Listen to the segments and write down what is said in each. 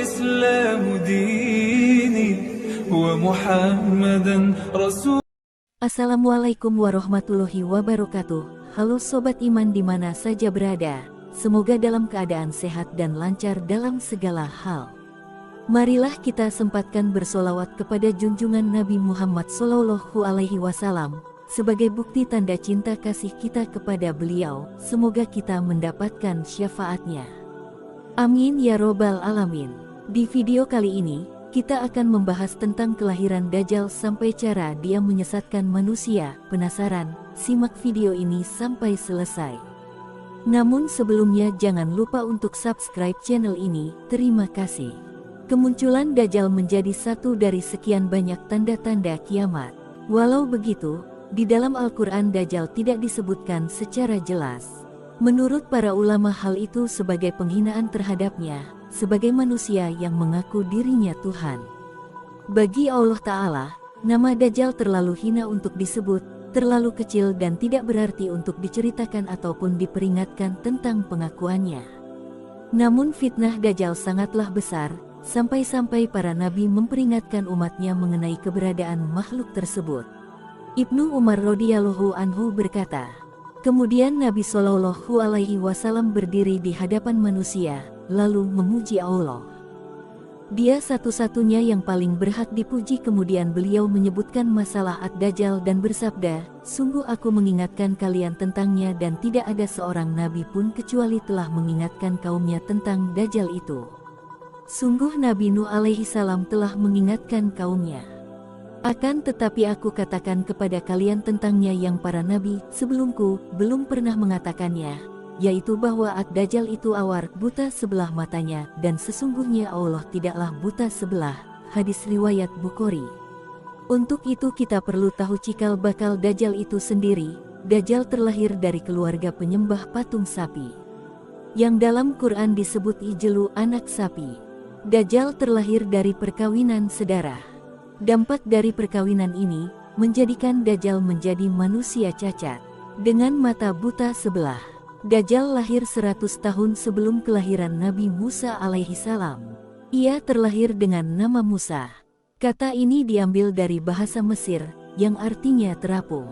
والإسلام ديني ومحمدا رسول. Assalamualaikum warahmatullahi wabarakatuh. Halo sobat iman di mana saja berada. Semoga dalam keadaan sehat dan lancar dalam segala hal. Marilah kita sempatkan bersolawat kepada junjungan Nabi Muhammad SAW sebagai bukti tanda cinta kasih kita kepada beliau. Semoga kita mendapatkan syafaatnya. Amin ya robbal alamin. Di video kali ini, kita akan membahas tentang kelahiran Dajjal sampai cara dia menyesatkan manusia. Penasaran? Simak video ini sampai selesai. Namun sebelumnya jangan lupa untuk subscribe channel ini. Terima kasih. Kemunculan Dajjal menjadi satu dari sekian banyak tanda-tanda kiamat. Walau begitu, di dalam Al-Quran Dajjal tidak disebutkan secara jelas. Menurut para ulama hal itu sebagai penghinaan terhadapnya, sebagai manusia yang mengaku dirinya Tuhan. Bagi Allah Ta'ala, nama Dajjal terlalu hina untuk disebut, terlalu kecil dan tidak berarti untuk diceritakan ataupun diperingatkan tentang pengakuannya. Namun fitnah Dajjal sangatlah besar, sampai-sampai para nabi memperingatkan umatnya mengenai keberadaan makhluk tersebut. Ibnu Umar radhiyallahu anhu berkata, kemudian Nabi Shallallahu alaihi wasallam berdiri di hadapan manusia, lalu memuji Allah. Dia satu-satunya yang paling berhak dipuji. Kemudian beliau menyebutkan masalah Ad-Dajjal dan bersabda, sungguh aku mengingatkan kalian tentangnya dan tidak ada seorang nabi pun kecuali telah mengingatkan kaumnya tentang Dajjal itu. Sungguh Nabi Nuh alaihi salam telah mengingatkan kaumnya. Akan tetapi aku katakan kepada kalian tentangnya yang para nabi sebelumku belum pernah mengatakannya, yaitu bahwa Ad-Dajjal itu awar, buta sebelah matanya, dan sesungguhnya Allah tidaklah buta sebelah. Hadis riwayat Bukhari. Untuk itu kita perlu tahu cikal bakal Dajjal itu sendiri. Dajjal terlahir dari keluarga penyembah patung sapi, yang dalam Quran disebut ijlu, anak sapi. Dajjal terlahir dari perkawinan sedarah. Dampak dari perkawinan ini menjadikan Dajjal menjadi manusia cacat dengan mata buta sebelah. Dajjal lahir 100 tahun sebelum kelahiran Nabi Musa alaihi salam. Ia terlahir dengan nama Musa. Kata ini diambil dari bahasa Mesir, yang artinya terapung.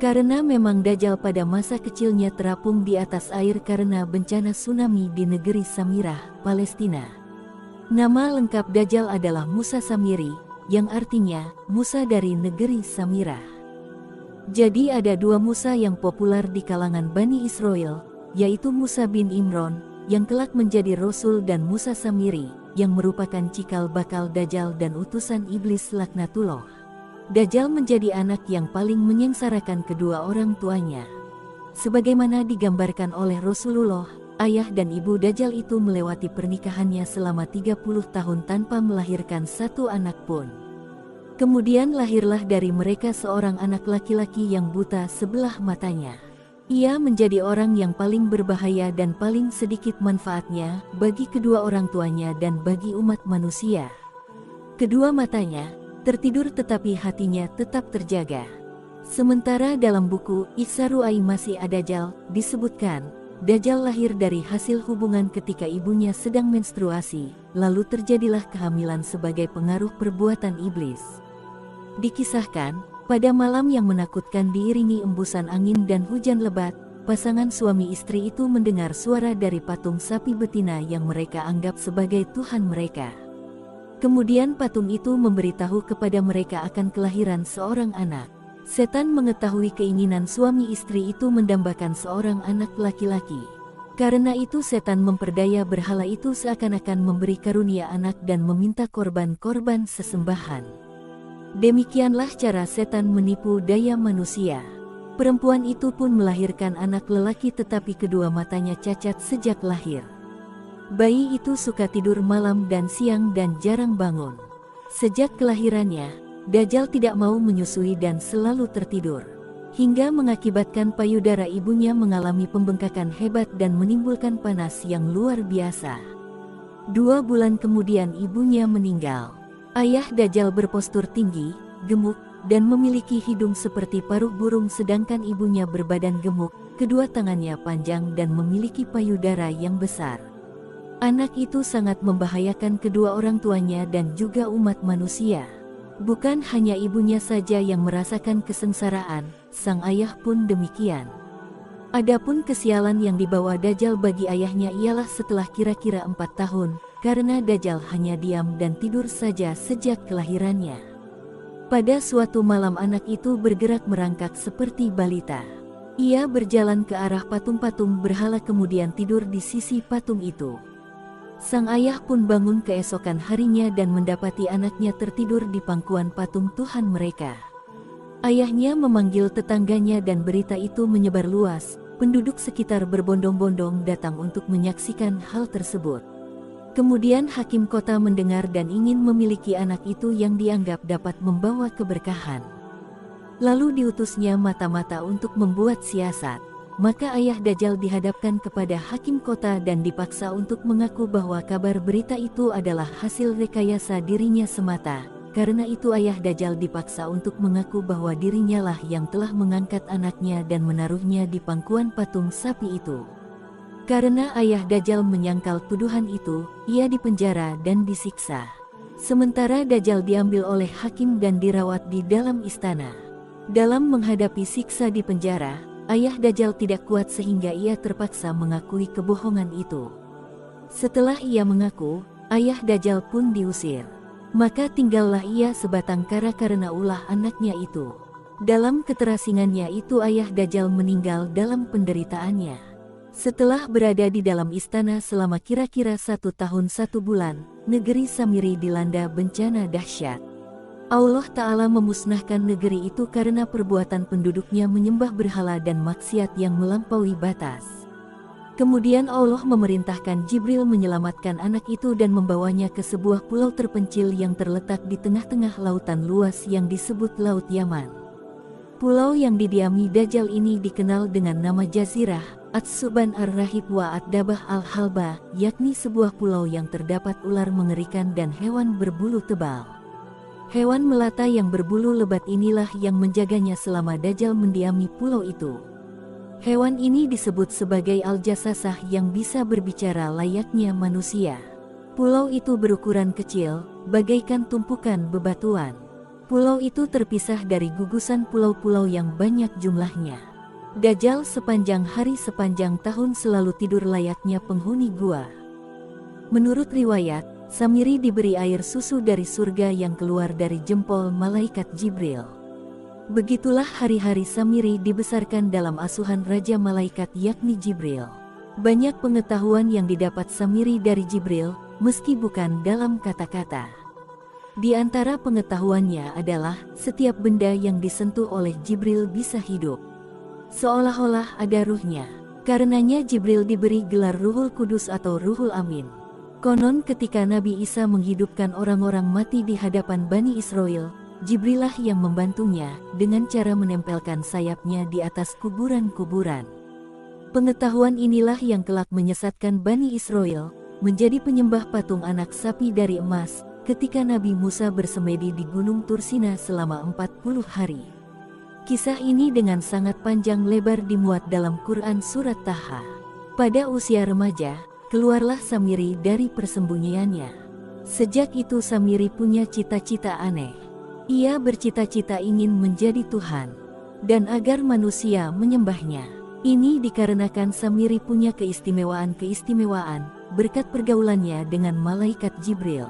Karena memang Dajjal pada masa kecilnya terapung di atas air karena bencana tsunami di negeri Samirah, Palestina. Nama lengkap Dajjal adalah Musa Samiri, yang artinya Musa dari negeri Samirah. Jadi ada dua Musa yang populer di kalangan Bani Israel, yaitu Musa bin Imran, yang kelak menjadi Rasul, dan Musa Samiri, yang merupakan cikal bakal Dajjal dan utusan iblis laknatullah. Dajjal menjadi anak yang paling menyengsarakan kedua orang tuanya. Sebagaimana digambarkan oleh Rasulullah, ayah dan ibu Dajjal itu melewati pernikahannya selama 30 tahun tanpa melahirkan satu anak pun. Kemudian lahirlah dari mereka seorang anak laki-laki yang buta sebelah matanya. Ia menjadi orang yang paling berbahaya dan paling sedikit manfaatnya bagi kedua orang tuanya dan bagi umat manusia. Kedua matanya tertidur tetapi hatinya tetap terjaga. Sementara dalam buku Ihsaru'ai Masih Ad-Dajjal disebutkan, Dajjal lahir dari hasil hubungan ketika ibunya sedang menstruasi, lalu terjadilah kehamilan sebagai pengaruh perbuatan iblis. Dikisahkan, pada malam yang menakutkan diiringi embusan angin dan hujan lebat, pasangan suami istri itu mendengar suara dari patung sapi betina yang mereka anggap sebagai Tuhan mereka. Kemudian patung itu memberitahu kepada mereka akan kelahiran seorang anak. Setan mengetahui keinginan suami istri itu mendambakan seorang anak laki-laki. Karena itu setan memperdaya berhala itu seakan-akan memberi karunia anak dan meminta korban-korban sesembahan. Demikianlah cara setan menipu daya manusia. Perempuan itu pun melahirkan anak lelaki tetapi kedua matanya cacat sejak lahir. Bayi itu suka tidur malam dan siang dan jarang bangun. Sejak kelahirannya, Dajjal tidak mau menyusui dan selalu tertidur, hingga mengakibatkan payudara ibunya mengalami pembengkakan hebat dan menimbulkan panas yang luar biasa. 2 bulan kemudian ibunya meninggal. Ayah Dajjal berpostur tinggi, gemuk, dan memiliki hidung seperti paruh burung sedangkan ibunya berbadan gemuk, kedua tangannya panjang dan memiliki payudara yang besar. Anak itu sangat membahayakan kedua orang tuanya dan juga umat manusia. Bukan hanya ibunya saja yang merasakan kesengsaraan, sang ayah pun demikian. Adapun kesialan yang dibawa Dajjal bagi ayahnya ialah setelah kira-kira 4 tahun, karena Dajjal hanya diam dan tidur saja sejak kelahirannya. Pada suatu malam anak itu bergerak merangkak seperti balita. Ia berjalan ke arah patung-patung berhala kemudian tidur di sisi patung itu. Sang ayah pun bangun keesokan harinya dan mendapati anaknya tertidur di pangkuan patung Tuhan mereka. Ayahnya memanggil tetangganya dan berita itu menyebar luas. Penduduk sekitar berbondong-bondong datang untuk menyaksikan hal tersebut. Kemudian hakim kota mendengar dan ingin memiliki anak itu yang dianggap dapat membawa keberkahan. Lalu diutusnya mata-mata untuk membuat siasat. Maka ayah Dajjal dihadapkan kepada hakim kota dan dipaksa untuk mengaku bahwa kabar berita itu adalah hasil rekayasa dirinya semata. Karena itu ayah Dajjal dipaksa untuk mengaku bahwa dirinya lah yang telah mengangkat anaknya dan menaruhnya di pangkuan patung sapi itu. Karena ayah Dajjal menyangkal tuduhan itu, ia dipenjara dan disiksa. Sementara Dajjal diambil oleh hakim dan dirawat di dalam istana. Dalam menghadapi siksa di penjara, ayah Dajjal tidak kuat sehingga ia terpaksa mengakui kebohongan itu. Setelah ia mengaku, ayah Dajjal pun diusir. Maka tinggallah ia sebatang kara karena ulah anaknya itu. Dalam keterasingannya itu ayah Dajjal meninggal dalam penderitaannya. Setelah berada di dalam istana selama kira-kira 1 tahun 1 bulan, negeri Samiri dilanda bencana dahsyat. Allah Ta'ala memusnahkan negeri itu karena perbuatan penduduknya menyembah berhala dan maksiat yang melampaui batas. Kemudian Allah memerintahkan Jibril menyelamatkan anak itu dan membawanya ke sebuah pulau terpencil yang terletak di tengah-tengah lautan luas yang disebut Laut Yaman. Pulau yang didiami Dajjal ini dikenal dengan nama Jazirah, Ats-Suban Ar-Rahib wa Ad-Dabah Al-Halba, yakni sebuah pulau yang terdapat ular mengerikan dan hewan berbulu tebal. Hewan melata yang berbulu lebat inilah yang menjaganya selama Dajjal mendiami pulau itu. Hewan ini disebut sebagai Al-Jasasah yang bisa berbicara layaknya manusia. Pulau itu berukuran kecil, bagaikan tumpukan bebatuan. Pulau itu terpisah dari gugusan pulau-pulau yang banyak jumlahnya. Dajjal sepanjang hari sepanjang tahun selalu tidur layaknya penghuni gua. Menurut riwayat, Samiri diberi air susu dari surga yang keluar dari jempol malaikat Jibril. Begitulah hari-hari Samiri dibesarkan dalam asuhan Raja Malaikat yakni Jibril. Banyak pengetahuan yang didapat Samiri dari Jibril, meski bukan dalam kata-kata. Di antara pengetahuannya adalah, setiap benda yang disentuh oleh Jibril bisa hidup. Seolah-olah ada ruhnya. Karenanya Jibril diberi gelar Ruhul Kudus atau Ruhul Amin. Konon ketika Nabi Isa menghidupkan orang-orang mati di hadapan Bani Israel, Jibrilah yang membantunya dengan cara menempelkan sayapnya di atas kuburan-kuburan. Pengetahuan inilah yang kelak menyesatkan Bani Israel menjadi penyembah patung anak sapi dari emas ketika Nabi Musa bersemedi di Gunung Tursina selama 40 hari. Kisah ini dengan sangat panjang lebar dimuat dalam Quran Surat Taha. Pada usia remaja, keluarlah Samiri dari persembunyiannya. Sejak itu Samiri punya cita-cita aneh. Ia bercita-cita ingin menjadi Tuhan, dan agar manusia menyembahnya. Ini dikarenakan Samiri punya keistimewaan-keistimewaan, berkat pergaulannya dengan malaikat Jibril.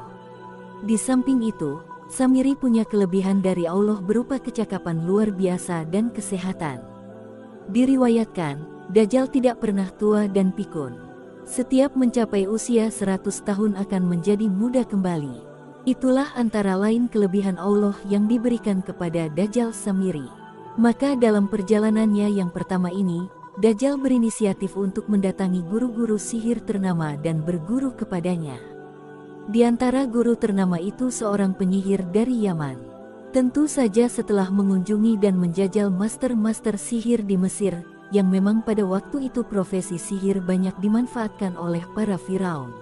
Di samping itu, Samiri punya kelebihan dari Allah berupa kecakapan luar biasa dan kesehatan. Diriwayatkan, Dajjal tidak pernah tua dan pikun. Setiap mencapai usia 100 tahun akan menjadi muda kembali. Itulah antara lain kelebihan Allah yang diberikan kepada Dajjal Samiri. Maka dalam perjalanannya yang pertama ini, Dajjal berinisiatif untuk mendatangi guru-guru sihir ternama dan berguru kepadanya. Di antara guru ternama itu seorang penyihir dari Yaman. Tentu saja setelah mengunjungi dan menjajal master-master sihir di Mesir, yang memang pada waktu itu profesi sihir banyak dimanfaatkan oleh para Firaun.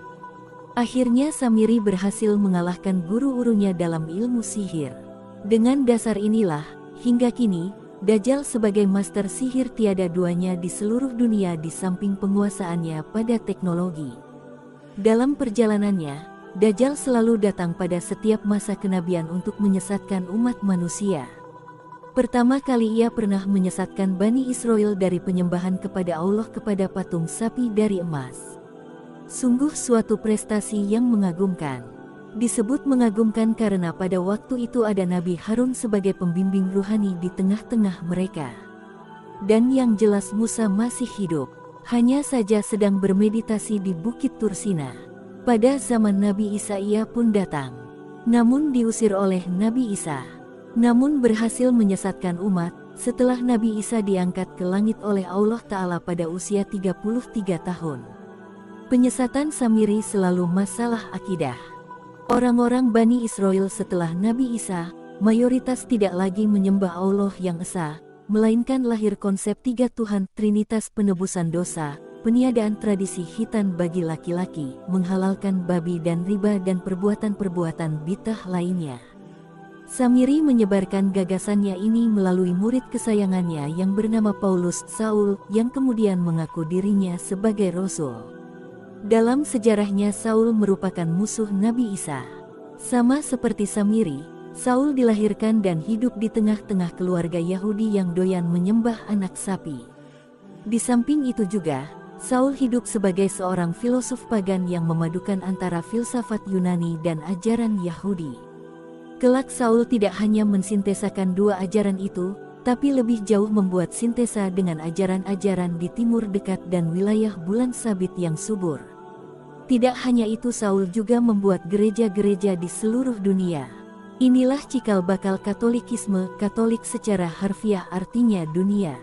Akhirnya Samiri berhasil mengalahkan guru-gurunya dalam ilmu sihir. Dengan dasar inilah, hingga kini, Dajjal sebagai master sihir tiada duanya di seluruh dunia di samping penguasaannya pada teknologi. Dalam perjalanannya, Dajjal selalu datang pada setiap masa kenabian untuk menyesatkan umat manusia. Pertama kali ia pernah menyesatkan Bani Israel dari penyembahan kepada Allah kepada patung sapi dari emas. Sungguh suatu prestasi yang mengagumkan. Disebut mengagumkan karena pada waktu itu ada Nabi Harun sebagai pembimbing ruhani di tengah-tengah mereka. Dan yang jelas Musa masih hidup, hanya saja sedang bermeditasi di Bukit Tursina. Pada zaman Nabi Isa ia pun datang, namun diusir oleh Nabi Isa. Namun berhasil menyesatkan umat, setelah Nabi Isa diangkat ke langit oleh Allah Ta'ala pada usia 33 tahun. Penyesatan Samiri selalu masalah akidah. Orang-orang Bani Israel setelah Nabi Isa, mayoritas tidak lagi menyembah Allah yang esa, melainkan lahir konsep tiga Tuhan, Trinitas penebusan dosa, peniadaan tradisi khitan bagi laki-laki, menghalalkan babi dan riba dan perbuatan-perbuatan bid'ah lainnya. Samiri menyebarkan gagasannya ini melalui murid kesayangannya yang bernama Paulus Saul, yang kemudian mengaku dirinya sebagai Rasul. Dalam sejarahnya Saul merupakan musuh Nabi Isa. Sama seperti Samiri, Saul dilahirkan dan hidup di tengah-tengah keluarga Yahudi yang doyan menyembah anak sapi. Di samping itu juga, Saul hidup sebagai seorang filosof pagan yang memadukan antara filsafat Yunani dan ajaran Yahudi. Kelak Saul tidak hanya mensintesakan dua ajaran itu, tapi lebih jauh membuat sintesa dengan ajaran-ajaran di Timur Dekat dan wilayah bulan sabit yang subur. Tidak hanya itu, Saul juga membuat gereja-gereja di seluruh dunia. Inilah cikal bakal Katolikisme. Katolik secara harfiah artinya dunia.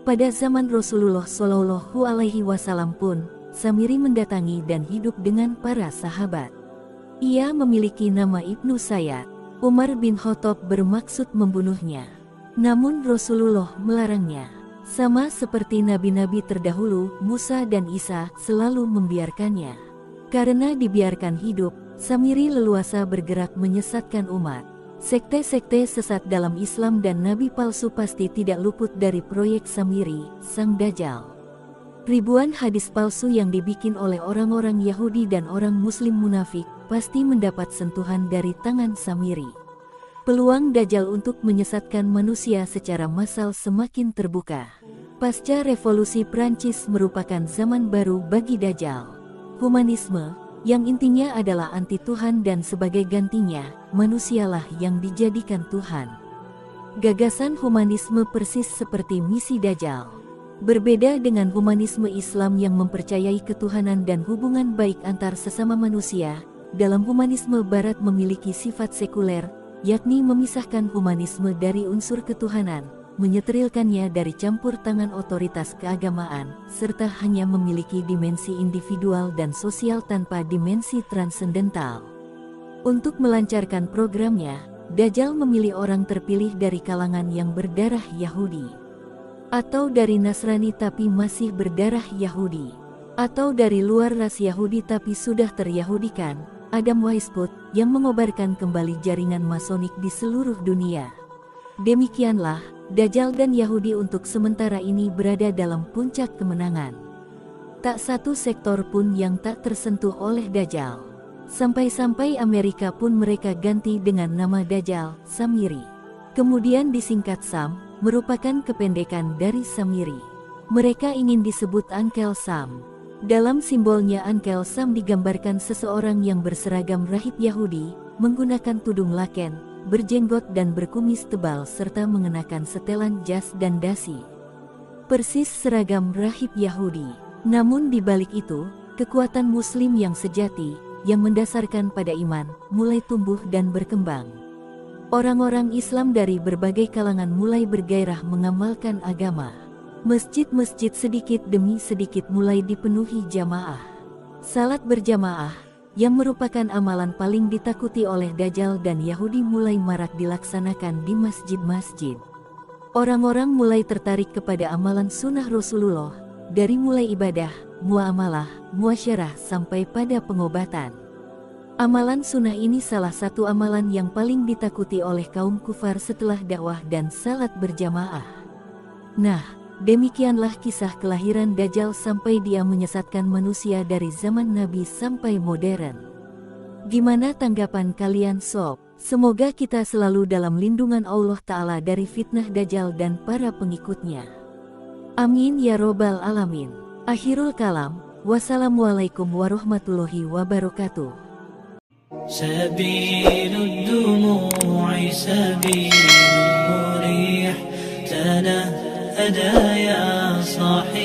Pada zaman Rasulullah Shallallahu Alaihi Wasallam pun, Samiri mendatangi dan hidup dengan para sahabat. Ia memiliki nama Ibnu Sayyad. Umar bin Khattab bermaksud membunuhnya. Namun Rasulullah melarangnya. Sama seperti nabi-nabi terdahulu, Musa dan Isa selalu membiarkannya. Karena dibiarkan hidup, Samiri leluasa bergerak menyesatkan umat. Sekte-sekte sesat dalam Islam dan nabi palsu pasti tidak luput dari proyek Samiri, sang Dajjal. Ribuan hadis palsu yang dibikin oleh orang-orang Yahudi dan orang Muslim munafik pasti mendapat sentuhan dari tangan Samiri. Peluang Dajjal untuk menyesatkan manusia secara massal semakin terbuka. Pasca Revolusi Prancis merupakan zaman baru bagi Dajjal. Humanisme, yang intinya adalah anti Tuhan dan sebagai gantinya, manusialah yang dijadikan Tuhan. Gagasan humanisme persis seperti misi Dajjal. Berbeda dengan humanisme Islam yang mempercayai ketuhanan dan hubungan baik antar sesama manusia, dalam humanisme Barat memiliki sifat sekuler, yakni memisahkan humanisme dari unsur ketuhanan, menyeterilkannya dari campur tangan otoritas keagamaan, serta hanya memiliki dimensi individual dan sosial tanpa dimensi transendental. Untuk melancarkan programnya, Dajjal memilih orang terpilih dari kalangan yang berdarah Yahudi, atau dari Nasrani tapi masih berdarah Yahudi, atau dari luar ras Yahudi tapi sudah teryahudikan. Adam Weishaupt yang mengobarkan kembali jaringan masonik di seluruh dunia. Demikianlah, Dajjal dan Yahudi untuk sementara ini berada dalam puncak kemenangan. Tak satu sektor pun yang tak tersentuh oleh Dajjal. Sampai-sampai Amerika pun mereka ganti dengan nama Dajjal, Samiri. Kemudian disingkat Sam, merupakan kependekan dari Samiri. Mereka ingin disebut Uncle Sam. Dalam simbolnya Uncle Sam digambarkan seseorang yang berseragam rahib Yahudi, menggunakan tudung laken, berjenggot dan berkumis tebal serta mengenakan setelan jas dan dasi. Persis seragam rahib Yahudi. Namun di balik itu, kekuatan Muslim yang sejati, yang mendasarkan pada iman, mulai tumbuh dan berkembang. Orang-orang Islam dari berbagai kalangan mulai bergairah mengamalkan agama. Masjid-masjid sedikit demi sedikit mulai dipenuhi jamaah. Salat berjamaah, yang merupakan amalan paling ditakuti oleh Dajjal dan Yahudi mulai marak dilaksanakan di masjid-masjid. Orang-orang mulai tertarik kepada amalan sunnah Rasulullah, dari mulai ibadah, muamalah, muasyarah sampai pada pengobatan. Amalan sunnah ini salah satu amalan yang paling ditakuti oleh kaum kufar setelah dakwah dan salat berjamaah. Nah, Demikianlah kisah kelahiran Dajjal sampai dia menyesatkan manusia dari zaman Nabi sampai modern. Gimana tanggapan kalian sob? Semoga kita selalu dalam lindungan Allah Ta'ala dari fitnah Dajjal dan para pengikutnya. Amin ya robbal alamin. Akhirul kalam. Wassalamualaikum warahmatullahi wabarakatuh. سبيل الدموع سبيل مريح تنهدى يا صاحي